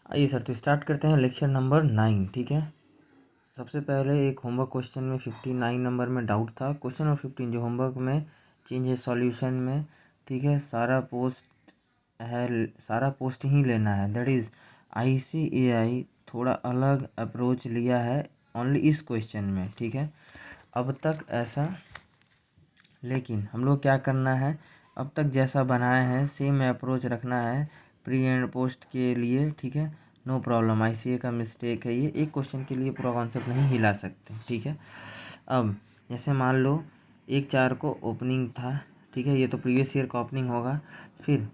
आइए सर, तो स्टार्ट करते हैं लेक्चर नंबर 9। ठीक है, सबसे पहले एक होमवर्क क्वेश्चन में 59 नंबर में डाउट था। क्वेश्चन नंबर 15 जो होमवर्क में चेंज है सॉल्यूशन में। ठीक है, सारा पोस्ट ही लेना है। दैट इज़ ICAI थोड़ा अलग अप्रोच लिया है ओनली इस क्वेश्चन में। ठीक है, अब तक ऐसा, लेकिन हम लोग क्या करना है, अब तक जैसा बनाया है सेम अप्रोच रखना है प्री एंड पोस्ट के लिए। ठीक है, नो प्रॉब्लम। ICAI का मिस्टेक है ये, एक क्वेश्चन के लिए पूरा कॉन्सेप्ट नहीं हिला सकते। ठीक है, अब जैसे मान लो 1/4 को ओपनिंग था। ठीक है, ये तो प्रीवियस ईयर का ओपनिंग होगा। फिर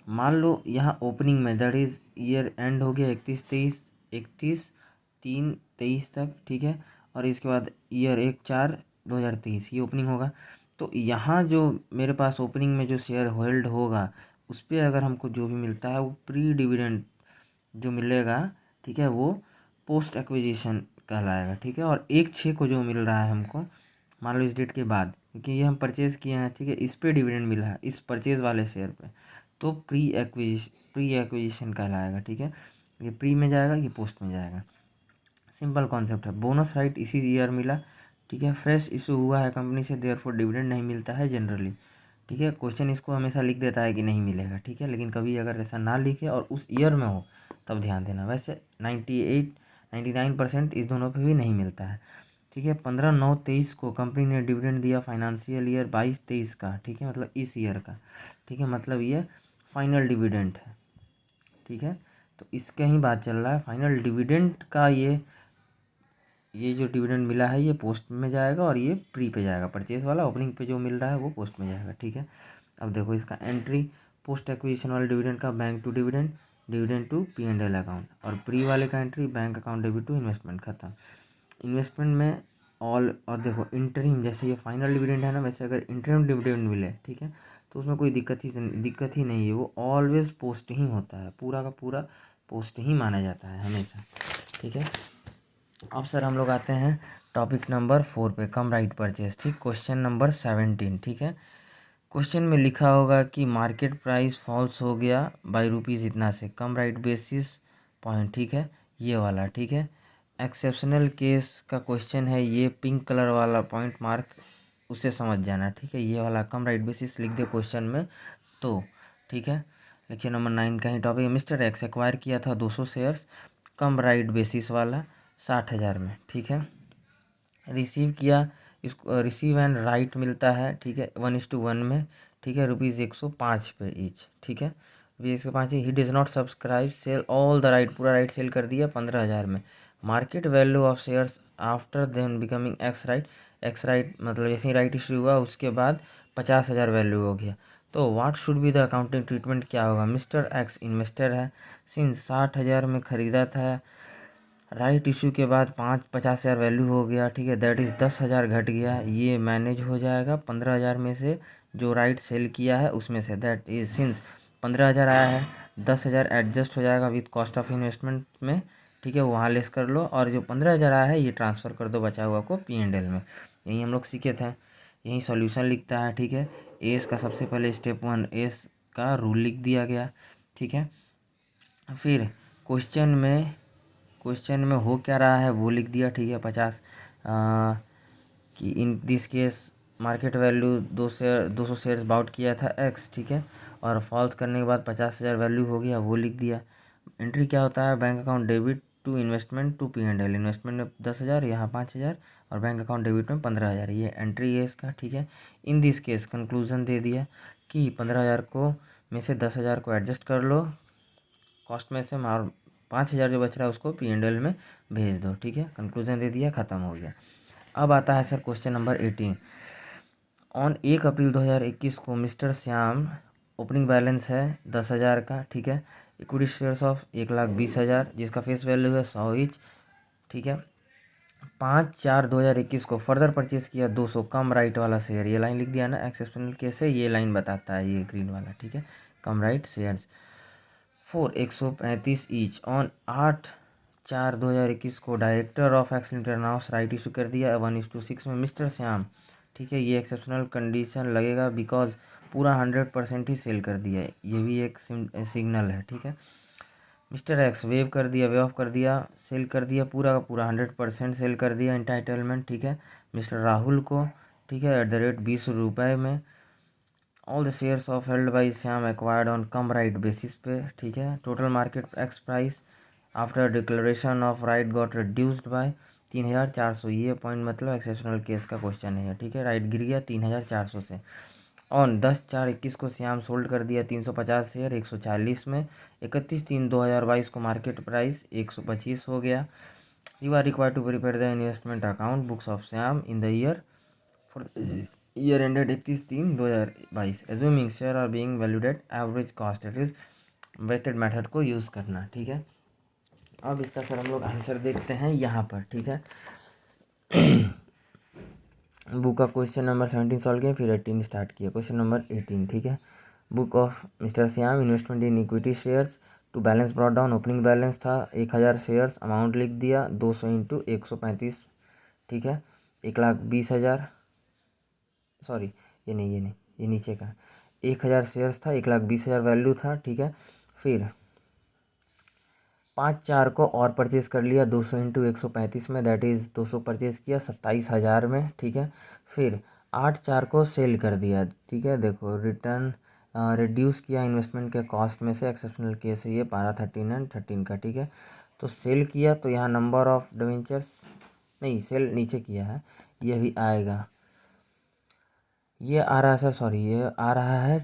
मान लो यहाँ ओपनिंग में दैट इज़ ईयर एंड हो गया 31/3/23 तक। ठीक है, और इसके बाद ईयर 1/4/2023 ये ओपनिंग होगा। तो यहाँ जो मेरे पास ओपनिंग में जो शेयर होल्ड होगा उस पर अगर हमको जो भी मिलता है वो प्री डिविडेंड जो मिलेगा, ठीक है, वो पोस्ट एक्विजिशन कहलाएगा। ठीक है, और 1/6 को जो मिल रहा है हमको, मान लो इस डेट के बाद, क्योंकि ये हम परचेज़ किए हैं। ठीक है, इस पे डिविडेंड मिला है इस परचेज़ वाले शेयर पे, तो प्री एक्विजिशन कहलाएगा। ठीक है, ये प्री में जाएगा, ये पोस्ट में जाएगा। सिंपल कॉन्सेप्ट है। बोनस राइट इसी ईयर मिला। ठीक है, फ्रेश इशू हुआ है कंपनी से, देयरफॉर डिविडेंड नहीं मिलता है जनरली। ठीक है, क्वेश्चन इसको हमेशा लिख देता है कि नहीं मिलेगा। ठीक है, लेकिन कभी अगर ऐसा ना लिखे और उस ईयर में हो तब ध्यान देना। वैसे 99% इस दोनों पे भी नहीं मिलता है। ठीक है, 15/9/23 को कंपनी ने डिविडेंड दिया फाइनेंशियल ईयर 22-23 का। ठीक है, मतलब इस ईयर का। ठीक है, मतलब ये फाइनल डिविडेंड है। ठीक है, तो इसका ही बात चल रहा है फाइनल डिविडेंड का। ये जो डिविडेंड मिला है ये पोस्ट में जाएगा और ये प्री पे जाएगा। परचेस वाला ओपनिंग पे जो मिल रहा है वो पोस्ट में जाएगा। ठीक है, अब देखो इसका एंट्री पोस्ट एक्विजिशन वाले डिविडेंड का bank to dividend, dividend to P&L account, और प्री वाले का entry bank account debit to investment, खत्म। इन्वेस्टमेंट में ऑल, और देखो इंटरिम, जैसे ये फाइनल डिविडेंड है ना, वैसे अगर इंटरिम डिविडेंड मिले, ठीक है, तो उसमें कोई दिक्कत ही नहीं है। वो ऑलवेज पोस्ट ही होता है, पूरा का पूरा पोस्ट ही माना जाता है हमेशा। ठीक है, अब सर हम लोग आते हैं टॉपिक नंबर 4 पे, कम राइट परचेज। ठीक, क्वेश्चन नंबर 17। ठीक है, क्वेश्चन में लिखा होगा कि मार्केट प्राइस फॉल्स हो गया बाई रुपीज़ इतना से, कम राइट बेसिस पॉइंट। ठीक है, ये वाला। ठीक है, एक्सेप्शनल केस का क्वेश्चन है ये, पिंक कलर वाला पॉइंट मार्क उससे समझ जाना। ठीक है, ये वाला कम राइट बेसिस लिख दे क्वेश्चन में तो। ठीक है, लेक्चर नंबर 9 का ही टॉपिक। मिस्टर एक्स एक्वायर किया था 200 शेयर्स कम राइट बेसिस वाला 60,000 में। ठीक है, रिसीव किया, इसको रिसीव एंड राइट मिलता है। ठीक है, 1:1 में। ठीक है, ₹105 पे ईच। ठीक है, ₹105। He does not subscribe sell all the right, पूरा राइट सेल कर दिया 15,000 में। Market value of shares after then becoming ex right मतलब जैसे ही राइट इशू हुआ उसके बाद 50,000 वैल्यू हो गया। तो what should be the accounting treatment, क्या होगा। मिस्टर एक्स इन्वेस्टर है, सिंस 60,000 में ख़रीदा था, राइट इशू के बाद 50,000 वैल्यू हो गया। ठीक है, दैट इज़ 10,000 घट गया, ये मैनेज हो जाएगा 15,000 में से जो राइट सेल किया है उसमें से। दैट इज सिंस 15,000 आया है, 10,000 एडजस्ट हो जाएगा विथ कॉस्ट ऑफ इन्वेस्टमेंट में। ठीक है, वहाँ लेस कर लो, और जो 15,000 आया है ये ट्रांसफ़र कर दो बचा हुआ को P&L में। यही हम लोग सीखे थे, यही सॉल्यूशन लिखता है। ठीक है, एस का सबसे पहले स्टेप 1 एस का रूल लिख दिया गया। ठीक है, फिर क्वेश्चन में हो क्या रहा है वो लिख दिया। ठीक है, 50 कि in this case market value 200 shares bought किया था एक्स। ठीक है, और फॉल्स करने के बाद 50,000 वैल्यू हो गया, वो लिख दिया। एंट्री क्या होता है, bank account debit to investment to P&L, investment में 10,000, यहाँ 5,000, और बैंक अकाउंट डेबिट में 15,000, ये एंट्री है इसका। ठीक है, इन दिस केस कंक्लूजन दे दिया कि 15,000 को में से 10,000 को एडजस्ट कर लो कॉस्ट में से, और 5,000 जो बच रहा है उसको P&L में भेज दो। ठीक है, कंक्लूजन दे दिया, ख़त्म हो गया। अब आता है सर क्वेश्चन नंबर 18। ऑन 1 अप्रैल 2021 को मिस्टर श्याम, ओपनिंग बैलेंस है 10,000 का। ठीक है, इक्विटी शेयर्स ऑफ 1,20,000 जिसका फेस वैल्यू है 100 ईच। ठीक है, 5/4/2021 को फर्दर परचेज किया 200 कम राइट वाला शेयर, ये लाइन लिख दिया ना, एक्सेप्शनल केस है, ये लाइन बताता है ये ग्रीन वाला। ठीक है, come right shares 135 each. On 8/4/2021 को डायरेक्टर ऑफ एक्स इंटरनाउस राइट इशू कर दिया 1:6 में मिस्टर श्याम। ठीक है, ये एक्सेप्शनल कंडीशन लगेगा बिकॉज पूरा 100% ही सेल कर दिया है, ये भी एक सिग्नल है। ठीक है, मिस्टर एक्स वेव कर दिया, वे ऑफ कर दिया, सेल कर दिया पूरा का पूरा 100% सेल कर दिया एंटाइटलमेंट, ठीक है, मिस्टर राहुल को, ठीक है, एट द रेट 20 रुपये में। All the shares of held by Shyam acquired on come right basis पे, ठीक है। Total market x price after declaration of right got reduced by 3400। ये पॉइंट मतलब एक्सेप्शनल केस का क्वेश्चन है, ठीक है। राइट गिर गया 3400 से। ऑन 10/4/21 को श्याम सोल्ड कर दिया 350 शेयर 140 में। 31/3/2022 को मार्केट प्राइस 125 हो गया। You are required to prepare the investment account books of Shyam in the year for year ended 31/3/2022 assuming share are being valued at average cost, it is weighted method को use करना, ठीक है। अब इसका sir हम लोग आंसर देखते हैं यहाँ पर, ठीक है। बुक का क्वेश्चन नंबर 17 सॉल्व किया, फिर 18 स्टार्ट किया। क्वेश्चन नंबर 18, ठीक है। Book of mister Shyam investment in equity shares to balance brought down. Opening balance था 1000 शेयर्स, अमाउंट लिख दिया 200 इंटू 135, ठीक है, 1,20,000, सॉरी ये नीचे का 1000 शेयर्स था, 1,20,000 वैल्यू था, ठीक है। फिर 5/4 को और परचेज़ कर लिया 200 इंटू 135 में, दैट इज़ 200 परचेज़ किया 27,000 में, ठीक है। फिर 8/4 को सेल कर दिया, ठीक है। देखो रिटर्न रिड्यूस किया इन्वेस्टमेंट के कॉस्ट में से, एक्सेप्शनल केस है ये, पारा 13 एंड 13 का, ठीक है। तो सेल किया तो यहाँ नंबर ऑफ डिवेंचर्स नहीं, सेल नीचे किया है, ये भी आएगा, ये आ रहा है सर, सॉरी ये आ रहा है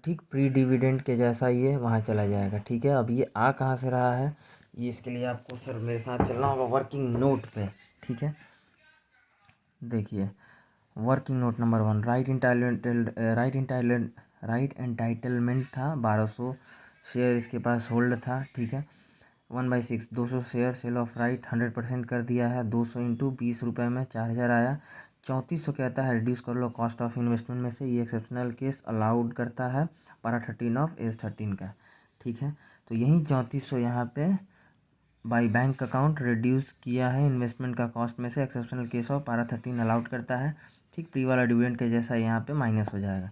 ठीक प्री डिविडेंड के जैसा, ये वहाँ चला जाएगा, ठीक है। अब ये आ कहाँ से रहा है, ये इसके लिए आपको सर मेरे साथ चलना होगा वर्किंग नोट पे, ठीक है। देखिए working note number 1, right entitlement था 1200 शेयर इसके पास होल्ड था, ठीक है। 1/6 200 शेयर सेल ऑफ राइट 100% कर दिया है, 200 इंटू 20 रुपये में 4000 आया। 3400 कहता है रिड्यूस कर लो कॉस्ट ऑफ इन्वेस्टमेंट में से, ये एक्सेप्शनल केस अलाउड करता है, पारा 13 ऑफ एज 13 का, ठीक है। तो यही 3400 यहाँ पे बाई बैंक अकाउंट रिड्यूस किया है इन्वेस्टमेंट का कॉस्ट में से, एक्सेप्शनल केस ऑफ पारा 13 अलाउड करता है, ठीक। प्री वाला डिविडेंड के जैसा यहाँ पे माइनस हो जाएगा,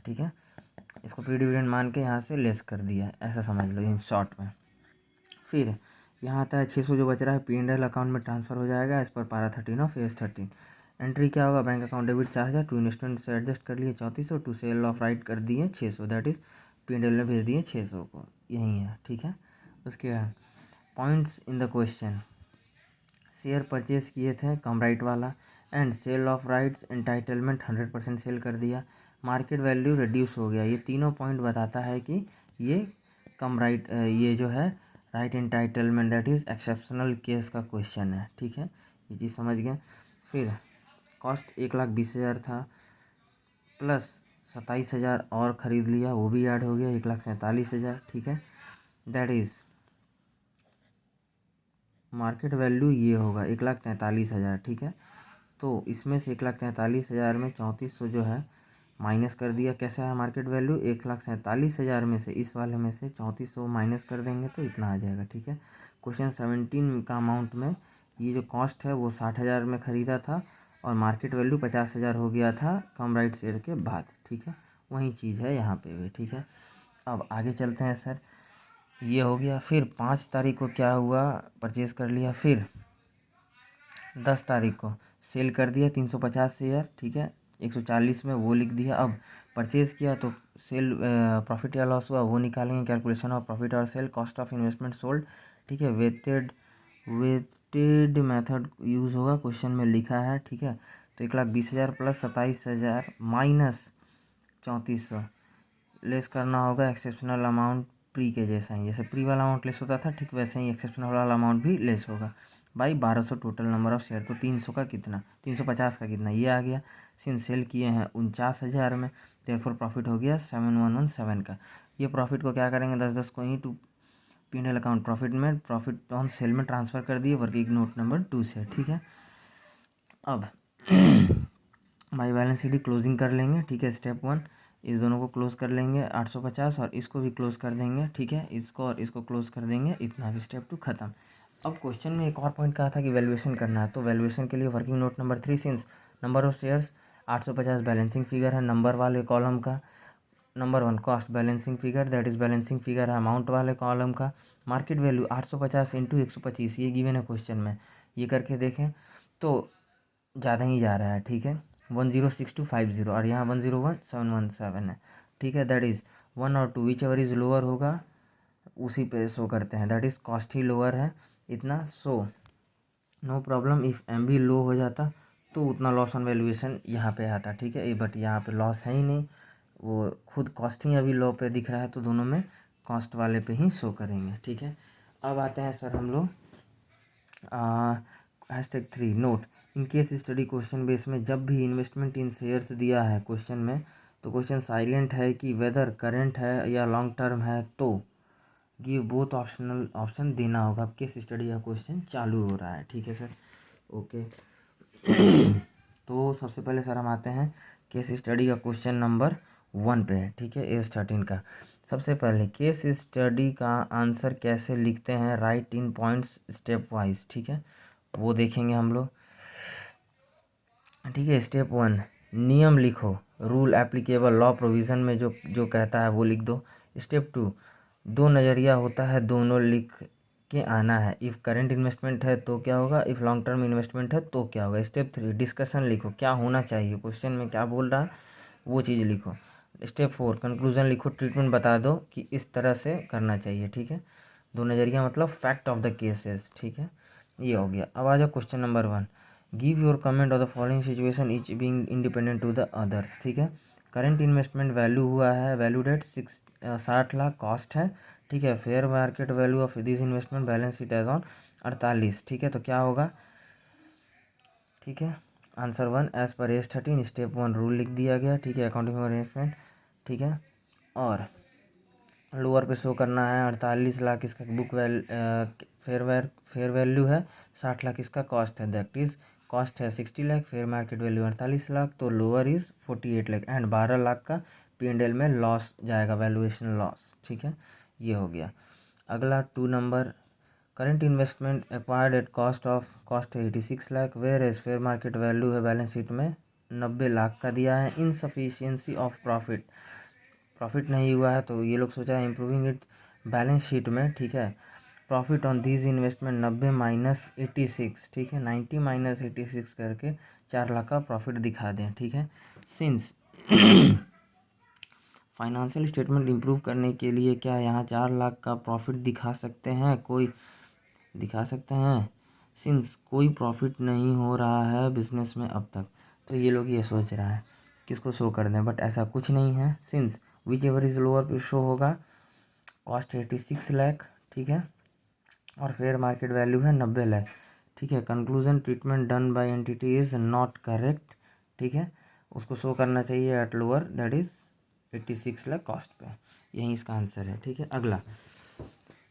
ठीक है। इसको प्री डिविडेंड मान के यहाँ से लेस कर दिया, ऐसा समझ लो इन शॉर्ट में। फिर यहाँ आता है 600 जो बच रहा है P&L अकाउंट में ट्रांसफ़र हो जाएगा एज पर पारा 13 ऑफ एज 13। एंट्री क्या होगा, bank account debit 4000, to investment से एडजस्ट कर लिए 3400, टू सेल ऑफ राइट कर दिए 600, दैट इज़ P&L में भेज दिए 600 को, यही है, ठीक है। उसके बाद points in the question, share purchase किए थे कम राइट वाला, and sale of rights entitlement 100% sell कर दिया, मार्केट वैल्यू रिड्यूस हो गया। ये तीनों पॉइंट बताता है कि ये कम राइट ये जो है right entitlement that is exceptional case का क्वेश्चन है, ठीक है, ये चीज़ समझ गए। फिर कॉस्ट 1,20,000 था, प्लस 27,000 और ख़रीद लिया, वो भी ऐड हो गया 1,47,000, ठीक है। दैट इज़ मार्केट वैल्यू ये होगा 1,43,000, ठीक है। तो इसमें से 1,43,000 में 3400 जो है माइनस कर दिया, कैसा है मार्केट वैल्यू 1,47,000 में से, इस वाले में से 3400 माइनस कर देंगे तो इतना आ जाएगा, ठीक है। क्वेश्चन 17 का अमाउंट में ये जो कॉस्ट है वो 60,000 में ख़रीदा था और मार्केट वैल्यू 50,000 हो गया था कम राइट शेयर के बाद, ठीक है। वही चीज़ है यहाँ पे भी, ठीक है। अब आगे चलते हैं सर, ये हो गया। फिर 5 तारीख को क्या हुआ, परचेज़ कर लिया। फिर 10 तारीख को सेल कर दिया 350 शेयर, ठीक है, 140 में वो लिख दिया। अब परचेज़ किया तो सेल प्रॉफिट या लॉस हुआ वो निकालेंगे, कैलकुलेशन ऑफ प्रॉफिट और sale, cost of investment sold, ठीक है। वेटेड मेथड यूज़ होगा, क्वेश्चन में लिखा है, ठीक है। तो 1,20,000 प्लस 27,000 माइनस 3400 लेस करना होगा एक्सेप्शनल अमाउंट प्री के जैसा ही, जैसे प्री वाला अमाउंट लेस होता था ठीक वैसे ही एक्सेप्शनल वाला अमाउंट भी लेस होगा by 1200 total number of share. तो 300 का कितना, 350 का कितना, ये आ गया। सिंस सेल किए हैं 49,000 में, देयरफॉर प्रॉफिट हो गया 7,117 का। ये प्रॉफिट को क्या करेंगे 10-10 को ही टू P&L अकाउंट प्रॉफिट में, प्रॉफिट ऑन सेल में ट्रांसफ़र कर दिए वर्किंग नोट नंबर 2 से, ठीक है। अब बाई बैलेंस शीट क्लोजिंग कर लेंगे, ठीक है। स्टेप 1 इस दोनों को क्लोज कर लेंगे 850 और इसको भी क्लोज कर देंगे, ठीक है। इसको और इसको क्लोज कर देंगे, इतना भी स्टेप 2 खत्म। अब क्वेश्चन में एक और पॉइंट कहा था कि वैल्यूएशन करना है, तो वैल्यूएशन के लिए working note number 3 since number of shares 850 balancing figure है नंबर वाले कॉलम का, number 1 cost balancing figure, that is balancing figure है अमाउंट वाले कॉलम का। मार्केट वैल्यू 850 इंटू 125 ये गिवन है क्वेश्चन में। ये करके देखें तो ज़्यादा ही जा रहा है, ठीक है, 106250 और यहाँ 101717 है, ठीक है। दैट इज़ 1 और 2 विच एवर इज़ लोअर होगा उसी पे शो करते हैं, दैट इज़ कॉस्ट ही लोअर है इतना। So no problem, if M भी लो हो जाता तो उतना लॉस ऑन वैल्यूएशन यहाँ पे आता, ठीक है। बट यहाँ पे लॉस है ही नहीं, वो खुद कॉस्ट ही अभी लो पे दिख रहा है, तो दोनों में कॉस्ट वाले पे ही शो करेंगे, ठीक है। अब आते हैं सर हम लोग #3 note in case study question base में जब भी इन्वेस्टमेंट इन शेयर्स दिया है क्वेश्चन में, तो क्वेश्चन साइलेंट है कि वेदर करंट है या लॉन्ग टर्म है, तो गिव बोथ ऑप्शनल ऑप्शन देना होगा। केस स्टडी का क्वेश्चन चालू हो रहा है, ठीक है सर, ओके। तो सबसे पहले सर हम आते हैं केस स्टडी का क्वेश्चन नंबर 1 पे, ठीक है, एज 13 का। सबसे पहले केस स्टडी का आंसर कैसे लिखते हैं, राइट इन पॉइंट्स स्टेप वाइज, ठीक है, वो देखेंगे हम लोग, ठीक है। स्टेप 1 नियम लिखो, रूल एप्लीकेबल लॉ प्रोविज़न में जो जो कहता है वो लिख दो। स्टेप 2 दो नज़रिया होता है, दोनों लिख के आना है। इफ़ करंट इन्वेस्टमेंट है तो क्या होगा, इफ़ लॉन्ग टर्म इन्वेस्टमेंट है तो क्या होगा। स्टेप 3 डिस्कशन लिखो, क्या होना चाहिए, क्वेश्चन में क्या बोल रहा है वो चीज़ लिखो। स्टेप 4 कंक्लूजन लिखो, ट्रीटमेंट बता दो कि इस तरह से करना चाहिए, ठीक है। दो नज़रिया मतलब फैक्ट ऑफ द केसेस, ठीक है, ये हो गया। अब आ जाओ question number 1, give your comment of the following situation each being independent to the others, ठीक है। करंट इन्वेस्टमेंट वैल्यू हुआ है, वैल्यू डेट 60 लाख कॉस्ट है, ठीक है। Fair market value of this investment balance sheet as on 48, ठीक है। तो क्या होगा, ठीक है, answer 1 as per as 13 step 1 rule लिख दिया गया, ठीक है, अकाउंटिंग फॉर इन्वेस्टमेंट, ठीक है। और लोअर पे शो करना है 48 लाख इसका बुक फेयर वैल्यू है, 60 लाख इसका कॉस्ट है, दैट इज़ कॉस्ट है 60 lakh, fair market value 48 lakh, तो lower is 48 lakh and 12 lakh का P&L में लॉस जाएगा, वैल्यूएशन लॉस, ठीक है, ये हो गया। अगला 2 number current investment acquired at cost है 86 lakh, whereas fair market value है बैलेंस शीट में 90 लाख का दिया है। इनसफिशियंसी ऑफ प्रॉफिट नहीं हुआ है, तो ये लोग सोचा है इम्प्रूविंग इट बैलेंस शीट में, ठीक है। Profit on this investment 90 minus 86, ठीक है, 90 माइनस 86 करके 4 लाख का प्रॉफिट दिखा दें, ठीक है। सिंस फाइनेंशियल स्टेटमेंट इम्प्रूव करने के लिए क्या यहाँ 4 लाख का प्रॉफिट दिखा सकते हैं, कोई दिखा सकते हैं, सिंस कोई प्रॉफिट नहीं हो रहा है बिजनेस में अब तक, तो ये लोग ये सोच रहा है किसको शो कर दें, बट ऐसा कुछ नहीं है। Since which ever is lower पे शो होगा, कॉस्ट 86 लाख, ठीक है, और फेयर मार्केट वैल्यू है 90 लाख, ठीक है। Conclusion treatment done by entity is not correct, ठीक है, उसको शो करना चाहिए at lower, that is 86 lakh cost पे, यही इसका आंसर है, ठीक है। अगला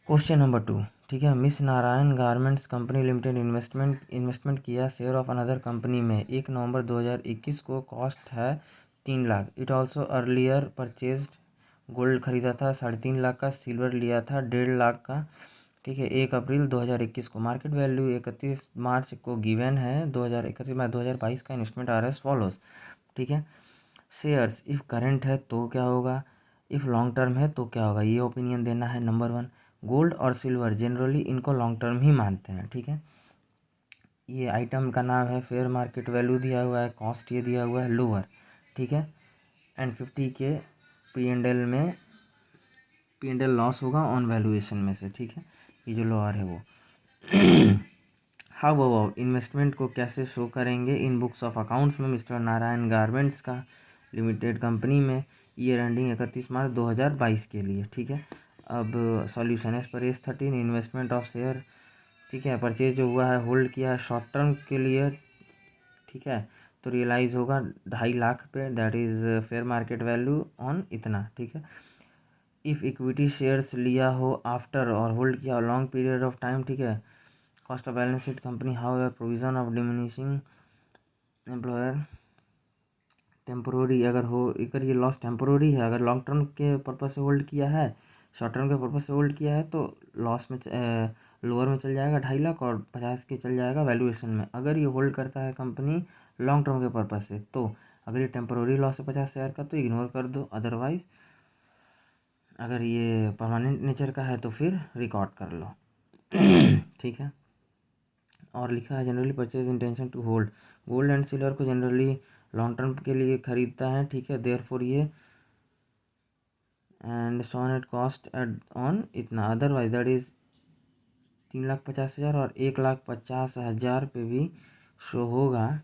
क्वेश्चन नंबर 2, ठीक है, miss Narayan garments company limited investment किया शेयर ऑफ अनदर कंपनी में 1 नवंबर 2021 को, कॉस्ट है 3 lakh. It also earlier purchased gold खरीदा था 3.5 लाख का, सिल्वर लिया था 1.5 लाख का, ठीक है, 1 अप्रैल 2021 को। मार्केट वैल्यू 31 मार्च को गिवन है, 2021 में 2022 का इन्वेस्टमेंट आ रहा है फॉलोज, ठीक है। शेयर्स इफ़ करंट है तो क्या होगा, इफ़ लॉन्ग टर्म है तो क्या होगा, ये ओपिनियन देना है। नंबर 1 गोल्ड और सिल्वर जनरली इनको लॉन्ग टर्म ही मानते हैं, ठीक है। ये आइटम का नाम है, फेयर मार्केट वैल्यू दिया हुआ है, कॉस्ट ये दिया हुआ है लोअर, ठीक है, एंड 50 के P&L लॉस होगा ऑन वैल्यूएशन में से, ठीक है, ये जो लोअर है वो। हाउ अबाउट इन्वेस्टमेंट को कैसे शो करेंगे इन बुक्स ऑफ अकाउंट्स में, मिस्टर नारायण गारमेंट्स का लिमिटेड कंपनी में ईयर एंडिंग 31 मार्च 2022 के लिए, ठीक है। अब solution as per as 13 investment of share, ठीक है, परचेज जो हुआ है होल्ड किया है शॉर्ट टर्म के लिए, ठीक है, तो रियलाइज़ होगा 2.5 लाख पे, that is fair market value on इतना, ठीक है। इफ़ इक्विटी शेयर्स लिया हो आफ्टर और होल्ड किया लॉन्ग पीरियड ऑफ टाइम, ठीक है, cost of balance sheet company how provision of diminishing employer temporary, अगर ये लॉस टेम्पोररी है, अगर लॉन्ग टर्म के पर्पज़ से होल्ड किया है, शॉर्ट टर्म के पर्पज़ से होल्ड किया है, तो लॉस में लोअर में चल जाएगा 2.5 लाख और 50 के चल जाएगा वैल्यूएशन में। अगर ये होल्ड करता है कंपनी लॉन्ग टर्म के पर्पज़ से, तो अगर ये टेम्पोररी लॉस है 50 शेयर का तो इग्नोर कर दो, अदरवाइज अगर ये परमानेंट नेचर का है तो फिर रिकॉर्ड कर लो। ठीक है। और लिखा है generally purchase intention to hold, gold and silver को जनरली लॉन्ग टर्म के लिए खरीदता है। ठीक है, देयरफॉर ये and shown at cost at on इतना, अदरवाइज दैट इज 3,50,000 और 1,50,000 पे भी शो होगा।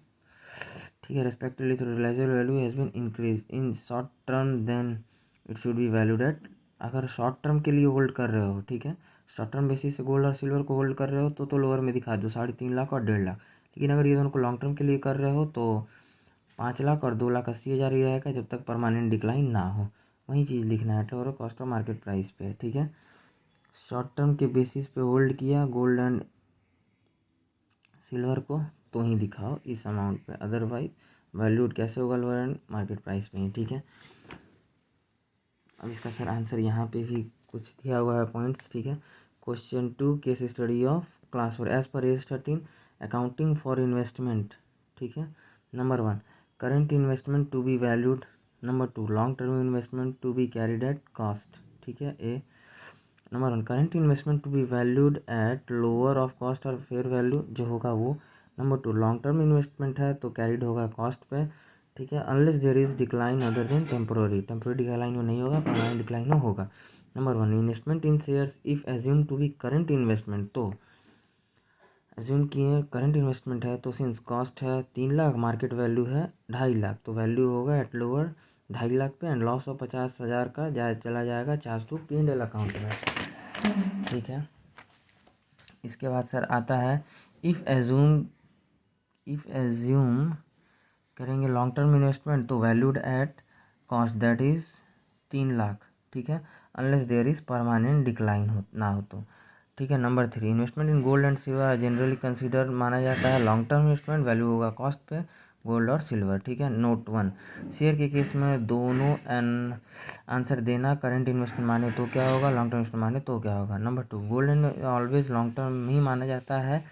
ठीक है, रेस्पेक्टिवली तो realisable value has been increase in short term then it should be valued at. अगर शॉर्ट टर्म के लिए होल्ड कर रहे हो, ठीक है, शॉर्ट टर्म बेसिस से गोल्ड और सिल्वर को होल्ड कर रहे हो तो लोअर में दिखा दो 3.5 लाख और 1.5 लाख। लेकिन अगर ये दोनों को लॉन्ग टर्म के लिए कर रहे हो तो 5 लाख और 2,80,000 ही रहेगा जब तक परमानेंट डिक्लाइन ना हो। वही चीज़ लिखना है, total cost of market price पे। ठीक है, शॉर्ट टर्म के बेसिस पे होल्ड किया गोल्ड एंड सिल्वर को तो ही दिखाओ इस अमाउंट पे, अदरवाइज वैल्यूड कैसे होगा लोअर एंड मार्केट प्राइस में ही। ठीक है, अब इसका सर आंसर यहाँ पे भी कुछ दिया हुआ है पॉइंट्स। ठीक है, question 2 case study of class 4 as per as 13 accounting for investment. ठीक है, number 1 current investment to be valued, number 2 long term investment to be carried at cost. ठीक है, a number 1 current investment to be valued at lower of cost और fair value जो होगा वो। Number 2 long term investment है तो carried होगा cost पे। ठीक है, unless there is decline other than temporary, temporary decline नहीं होगा, परमानेंट डिक्लाइन होगा। Number 1 investment in shares if assume to be current investment, तो एज्यूम किए करंट इन्वेस्टमेंट है तो सिंस कॉस्ट है 3 लाख, मार्केट वैल्यू है 2.5 लाख, तो वैल्यू होगा एट लोअर 2.5 लाख पे एंड लॉस ऑफ 50,000 का चला जाएगा चार्ज टू P&L अकाउंट में। ठीक है, इसके बाद सर आता है इफ़ एज्यूम करेंगे लॉन्ग टर्म इन्वेस्टमेंट तो valued at cost that is 3 lakh. ठीक है, unless there is permanent decline हो ना हो तो। ठीक है, number 3 investment in gold and silver generally consider माना जाता है लॉन्ग टर्म इन्वेस्टमेंट, वैल्यू होगा कॉस्ट पे गोल्ड और सिल्वर। ठीक है, नोट 1 शेयर के केस में दोनों एन आंसर देना, करेंट इन्वेस्टमेंट माने तो क्या होगा, लॉन्ग टर्म इन्वेस्टमेंट माने तो क्या होगा। Number 2 gold and always long term ही माना जाता है,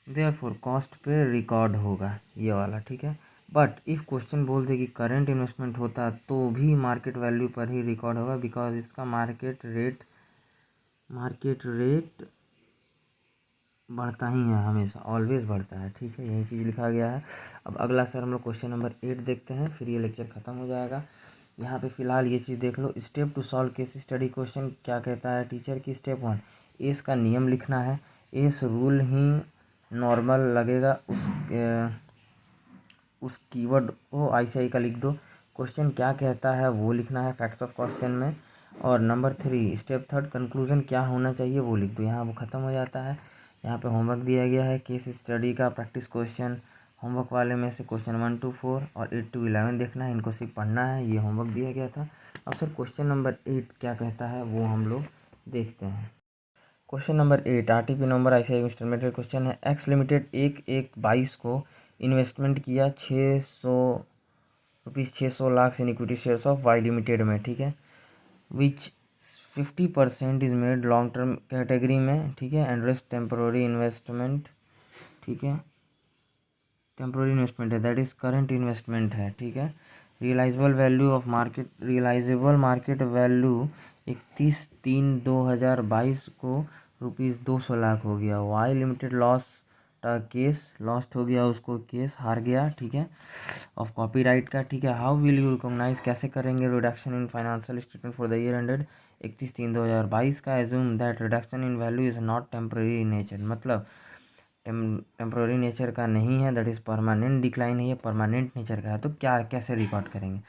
देयरफॉर कॉस्ट पे रिकॉर्ड होगा ये वाला। ठीक है, बट इफ़ क्वेश्चन बोल दे कि करेंट इन्वेस्टमेंट होता तो भी मार्केट वैल्यू पर ही रिकॉर्ड होगा, बिकॉज इसका मार्केट रेट बढ़ता ही है, हमेशा ऑलवेज बढ़ता है। ठीक है, यही चीज़ लिखा गया है। अब अगला सर हम लोग क्वेश्चन नंबर 8 देखते हैं, फिर ये लेक्चर ख़त्म हो जाएगा। यहाँ पे फिलहाल ये चीज़ देख लो, step to solve case study question क्या कहता है टीचर की। स्टेप 1 एस का नियम लिखना है, एस रूल ही नॉर्मल लगेगा उस कीवर्ड को ICI का लिख दो। क्वेश्चन क्या कहता है वो लिखना है फैक्ट्स ऑफ क्वेश्चन में। और नंबर 3 स्टेप 3 कंक्लूजन क्या होना चाहिए वो लिख दो। यहाँ वो ख़त्म हो जाता है। यहाँ पे होमवर्क दिया गया है केस स्टडी का प्रैक्टिस क्वेश्चन, होमवर्क वाले में से क्वेश्चन 1 to 4 और 8 to 11 देखना है, इनको सिर्फ पढ़ना है, ये होमवर्क दिया गया था। अब सर क्वेश्चन नंबर 8 क्या कहता है वो हम लोग देखते हैं। Question number 8 RTP number ICI instalment question है। एक्स लिमिटेड 1/1/22 को इन्वेस्टमेंट किया 600 lakh in equity shares of Y limited में। ठीक है, which 50% is made long term category में। ठीक है, एंड रेस्ट टेम्पोररी इन्वेस्टमेंट। ठीक है, टेम्पोररी इन्वेस्टमेंट है, दैट इज करेंट इन्वेस्टमेंट है। ठीक है, रियलाइजेबल मार्केट वैल्यू 31/3/2022 को ₹200 लाख हो गया। वाई लिमिटेड लॉस्ट हो गया, उसको केस हार गया। ठीक है, ऑफ कॉपीराइट का। ठीक है, हाउ विल यू रिकॉग्नाइज कैसे करेंगे reduction in financial statement for the year ended 31/3/2022 का। Assume that reduction in value is not temporary in nature, मतलब टेम्पररी नेचर का नहीं है, दैट इज़ परमानेंट डिक्लाइन है, ये परमानेंट नेचर का है, तो क्या कैसे रिकॉर्ड करेंगे।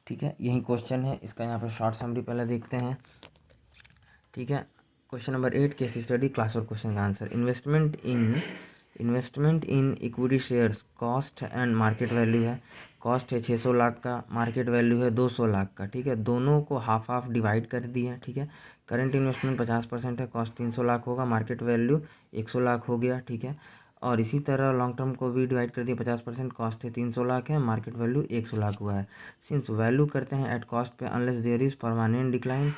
ठीक है, यही क्वेश्चन है इसका। यहाँ पर शॉर्ट समरी पहले देखते हैं। ठीक है, question number 8 case study class और क्वेश्चन का answer. Investment in equity shares cost and market value है। कॉस्ट है 600 लाख का, मार्केट वैल्यू है 200 लाख का। ठीक है, दोनों को हाफ हाफ डिवाइड कर दिया। ठीक है, करंट इन्वेस्टमेंट 50% है, कॉस्ट 300 लाख होगा, मार्केट वैल्यू 100 लाख हो गया। ठीक है, और इसी तरह लॉन्ग टर्म को भी डिवाइड कर दिया, 50% कॉस्ट है 300 लाख है, मार्केट वैल्यू 100 लाख हुआ है। सिंस वैल्यू करते हैं एट कॉस्ट पे, unless there is permanent decline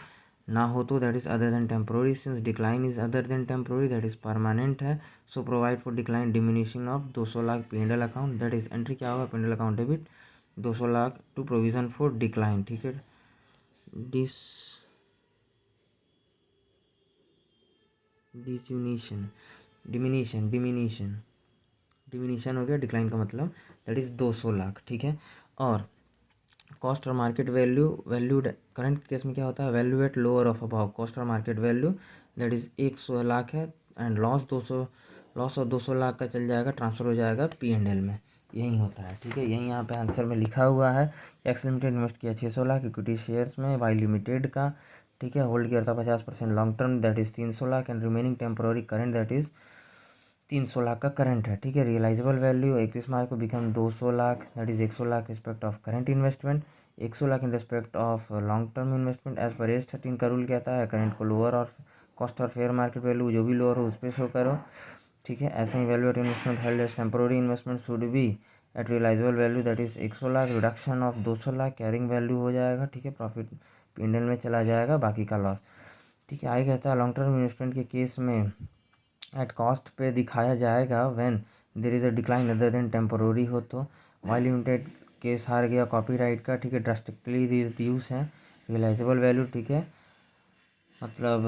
ना हो तो that is other than temporary, since decline is other than temporary that is permanent है, so provide for decline diminishing of 200 lakh P&L account, that is entry क्या होगा P&L account debit 200 lakh to provision for decline. ठीक है, dish डिस्यूनिशन diminishing हो गया, decline का मतलब that is 200 lakh, ठीक है। और कॉस्ट और market value, valued current case में क्या होता है, value at lower of above cost और market value that is 100 lakh है, एंड लॉस और 200 लाख का चल जाएगा, ट्रांसफ़र हो जाएगा P&L में, यही होता है, ठीक है। यही यहाँ पे आंसर में लिखा हुआ है। एक्स लिमिटेड इन्वेस्ट किया 600 लाख इक्विटी शेयर्स में, वाई लिमिटेड का, ठीक है, होल्ड किया था 50% long term that is 300 lakh, and remaining temporary current that is 300 lakh का करंट है, ठीक है। रियलाइजेबल वैल्यू 31 मार्च को become 200 lakh that is 100 lakh respect of current investment, 100 lakh in respect of long term investment. As per as 13 का rule कहता है current को lower और कॉस्ट और फेयर मार्केट वैल्यू जो भी लोअर हो उस पर शो करो, ठीक है। ऐसे ही value at investment held as temporary investment should be at realisable value that is 100 lakh, reduction of 200 lakh carrying value हो जाएगा, ठीक है। प्रॉफिट P&L में चला जाएगा, बाकी का लॉस, ठीक है। आगे कहता है लॉन्ग टर्म इन्वेस्टमेंट के केस में एट कॉस्ट पे दिखाया जाएगा when there is a decline other than temporary हो तो। वाई लिमिटेड केस हार गया कॉपीराइट का, ठीक है, ड्रास्टिकली रिड्यूस है। रियलाइजेबल वैल्यू, ठीक है, मतलब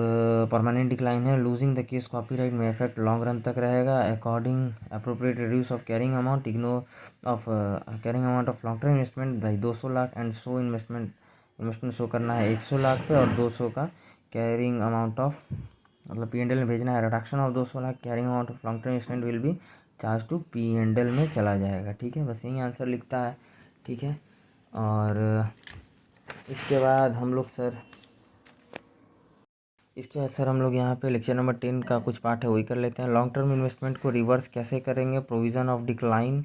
परमानेंट डिक्लाइन है। लूजिंग द केस कॉपीराइट में इफेक्ट लॉन्ग रन तक रहेगा। According appropriate reduce of carrying amount, ignore of carrying amount of long term investment by 200 lakh and show investment show करना है 100 लाख पे, और 200 का कैरिंग अमाउंट ऑफ मतलब P&L में भेजना है। Reduction of 200 lakh carrying amount of long term investment will be charge to P&L में चला जाएगा, ठीक है। बस यही आंसर लिखता है, ठीक है। और इसके बाद सर हम लोग यहाँ पे लेक्चर नंबर 10 का कुछ पार्ट है वही कर लेते हैं। लॉन्ग टर्म इन्वेस्टमेंट को रिवर्स कैसे करेंगे, प्रोविज़न ऑफ डिक्लाइन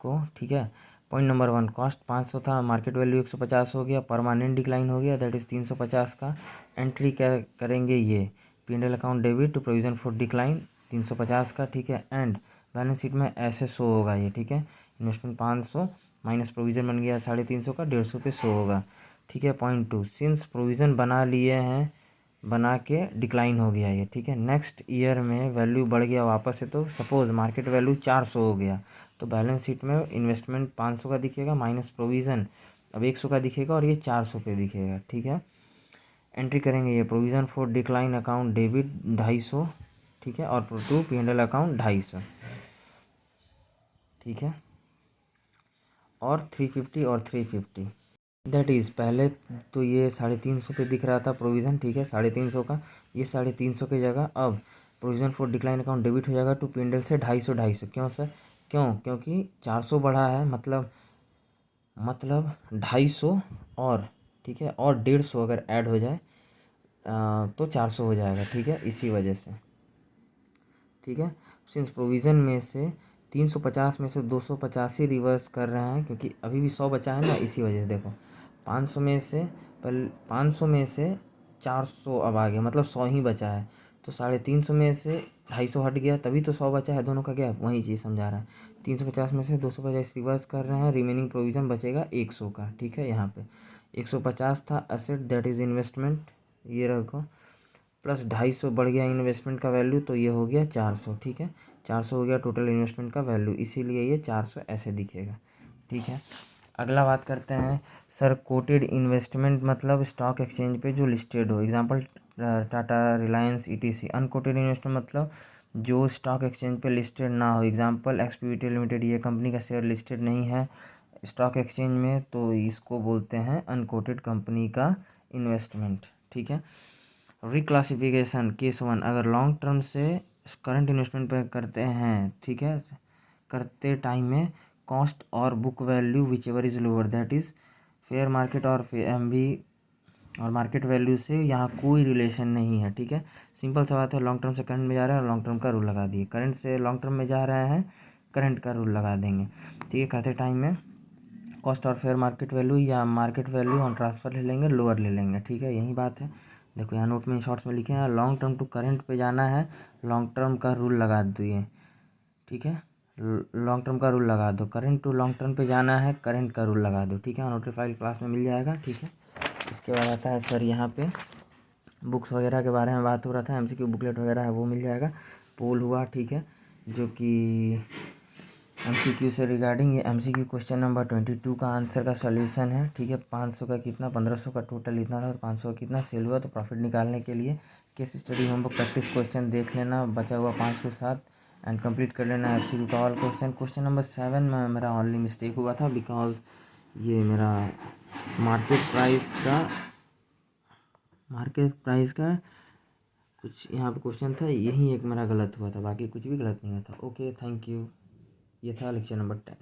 को, ठीक है। पॉइंट नंबर 1, कॉस्ट 500 था, मार्केट वैल्यू 150 हो गया, परमानेंट डिक्लाइन हो गया दैट इज़ 350 का। एंट्री क्या करेंगे, ये P&L account debit to provision for decline 350 का, ठीक है। एंड बैलेंस शीट में ऐसे शो होगा ये, ठीक है। इन्वेस्टमेंट 500 माइनस प्रोविज़न बन गया 350 का, 150 पे शो होगा, ठीक है। पॉइंट 2, सिंस प्रोविज़न बना लिए हैं, बना के डिक्लाइन हो गया ये, ठीक है। नेक्स्ट ईयर में वैल्यू बढ़ गया वापस से, तो सपोज़ मार्केट वैल्यू 400 हो गया, तो बैलेंस शीट में इन्वेस्टमेंट 500 का दिखेगा माइनस प्रोविज़न अब 100 का दिखेगा, और ये 400 पे दिखेगा, ठीक है। एंट्री करेंगे ये provision for decline account debit 250, ठीक है, और टू P&L अकाउंट 250, ठीक है। और 350 और 350 दैट इज़ पहले तो ये 350 पे दिख रहा था प्रोविज़न, ठीक है, 350 का, ये 350 की जगह अब provision for decline account debit हो जाएगा टू P&L से 250। क्यों सर, क्योंकि 400 बढ़ा है, मतलब 250 और, ठीक है, और 150 अगर ऐड हो जाए तो 400 हो जाएगा, ठीक है, इसी वजह से, ठीक है। सिंस प्रोविज़न में से 350 में से 250 ही रिवर्स कर रहे हैं, क्योंकि अभी भी 100 बचा है ना, इसी वजह से देखो 500 में से 500 में से 400 अब आ गया, मतलब 100 ही बचा है, तो 350 में से 250 हट गया, तभी तो 100 बचा है, दोनों का गैप वही चीज़ समझा रहा है। 350 में से 250 रिवर्स कर रहे हैं, रिमेनिंग प्रोविज़न बचेगा 100 का, ठीक है। यहाँ पे 150 था एसेट दैट इज़ इन्वेस्टमेंट, ये रखो, प्लस 250 बढ़ गया इन्वेस्टमेंट का वैल्यू, तो ये हो गया 400, ठीक है। 400 हो गया टोटल इन्वेस्टमेंट का वैल्यू, इसीलिए ये 400 ऐसे दिखेगा, ठीक है। अगला बात करते हैं सर, कोटेड इन्वेस्टमेंट मतलब स्टॉक एक्सचेंज पे जो लिस्टेड हो, example Tata, Reliance, ETC। Unquoted investment मतलब जो स्टॉक एक्सचेंज पे लिस्टेड ना हो, एग्जांपल XPVT लिमिटेड, ये कंपनी का शेयर लिस्टेड नहीं है स्टॉक एक्सचेंज में, तो इसको बोलते हैं अनकोटेड कंपनी का इन्वेस्टमेंट, ठीक है। रिक्लासिफिकेशन केस 1, अगर लॉन्ग टर्म से करंट इन्वेस्टमेंट पे करते हैं, ठीक है, करते टाइम में कॉस्ट और book value which ever is lower that is fair market और MV और मार्केट वैल्यू से यहाँ कोई रिलेशन नहीं है, ठीक है। सिंपल सा बात है, लॉन्ग टर्म से करंट में जा रहे हैं और लॉन्ग टर्म का रूल लगा दिए, करंट से लॉन्ग टर्म में जा रहे हैं, करंट का रूल लगा देंगे, ठीक है। करते टाइम में कॉस्ट और फेयर मार्केट वैल्यू या मार्केट वैल्यू ऑन ट्रांसफ़र ले लेंगे, लोअर ले लेंगे, ठीक है, यही बात है। देखो यहाँ नोट में शॉर्ट्स में लिखे हैं, लॉन्ग टर्म टू करंट पे जाना है, लॉन्ग टर्म का रूल लगा दिए, ठीक है। लॉन्ग टर्म का रूल लगा दो, करंट टू लॉन्ग टर्म पे जाना है, करंट का रूल लगा दो, ठीक है। नोटिफाइड क्लास में मिल जाएगा, ठीक है। इसके बाद आता है सर यहाँ पे बुक्स वगैरह के बारे में बात हो रहा था, MCQ बुकलेट वगैरह है वो मिल जाएगा। पोल हुआ, ठीक है, जो कि एमसीक्यू से रिगार्डिंग ये एमसीक्यू क्वेश्चन नंबर 22 का आंसर का सॉल्यूशन है। ठीक है, 500 का कितना, 1500 का टोटल इतना था और 500 का कितना सेल हुआ। तो प्रॉफिट निकालने के लिए case study homework practice question देख लेना, बचा हुआ 507 एंड कंप्लीट कर लेना एमसीक्यू का ऑल क्वेश्चन। क्वेश्चन नंबर 7 में मेरा ओनली मिस्टेक हुआ था बिकॉज ये मेरा मार्केट प्राइस का कुछ यहाँ पे क्वेश्चन था, यही एक मेरा गलत हुआ था, बाकी कुछ भी गलत नहीं हुआ था। Okay, thank you. ये था लेक्चर नंबर 10।